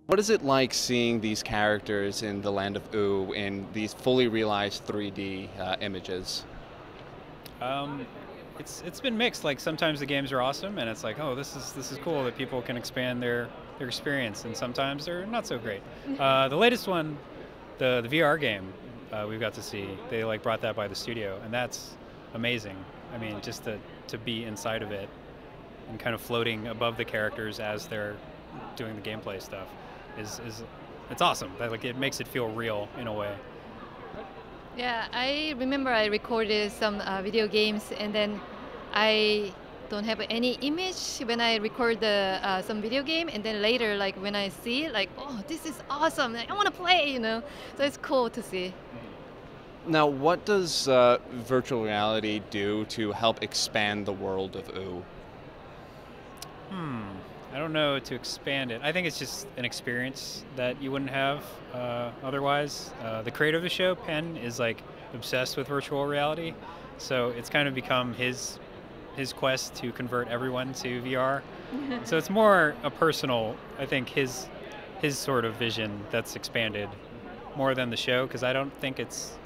What is it like seeing these characters in the land of Ooo in these fully realized 3D images? Um, it's been mixed. Like sometimes the games are awesome, and it's like, oh, this is cool that people can expand their experience, and sometimes they're not so great. The latest one, the VR game, we've got to see. They like brought that by the studio, and that's amazing. I mean, just to be inside of it and kind of floating above the characters as they're doing the gameplay stuff is it's awesome. That, like, it makes it feel real in a way. Yeah, I remember I recorded some video games, and then I don't have any image when I record some video game, and then later, like when I see, like, oh, this is awesome! Like, I want to play, you know. So it's cool to see. Now, what does virtual reality do to help expand the world of Ooo? I don't know to expand it. I think it's just an experience that you wouldn't have otherwise. The creator of the show, Penn, is like obsessed with virtual reality, so it's kind of become his quest to convert everyone to VR. So it's more a personal, I think, his sort of vision that's expanded more than the show, because I don't think it's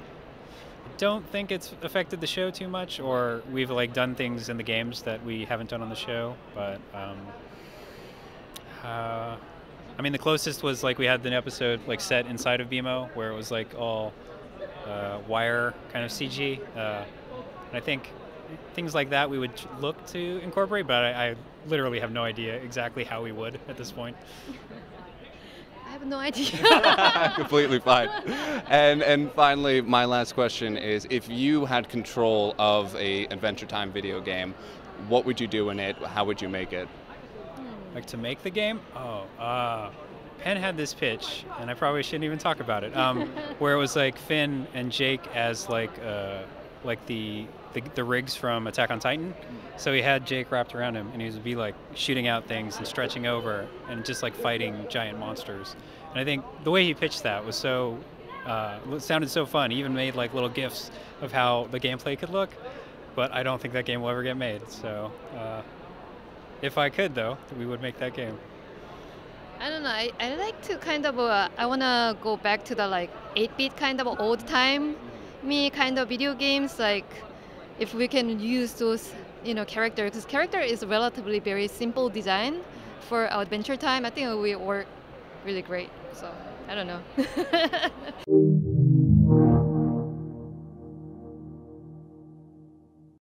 affected the show too much, or we've like done things in the games that we haven't done on the show, but. I mean, the closest was like we had an episode like set inside of BMO where it was like all wire kind of CG. And I think things like that we would look to incorporate, but I literally have no idea exactly how we would at this point. I have no idea. Completely fine. And finally, my last question is, if you had control of a Adventure Time video game, what would you do in it? How would you make it? Like to make the game? Penn had this pitch, and I probably shouldn't even talk about it, where it was like Finn and Jake as like the rigs from Attack on Titan. So he had Jake wrapped around him, and he would be like shooting out things and stretching over and just like fighting giant monsters. And I think the way he pitched that was it sounded so fun. He even made like little GIFs of how the gameplay could look, but I don't think that game will ever get made. So. If I could, though, we would make that game. I don't know. I like to kind of I wanna go back to the like 8-bit kind of old time me kind of video games. Like if we can use those characters, because character is relatively very simple design for Adventure Time. I think it will work really great. So I don't know.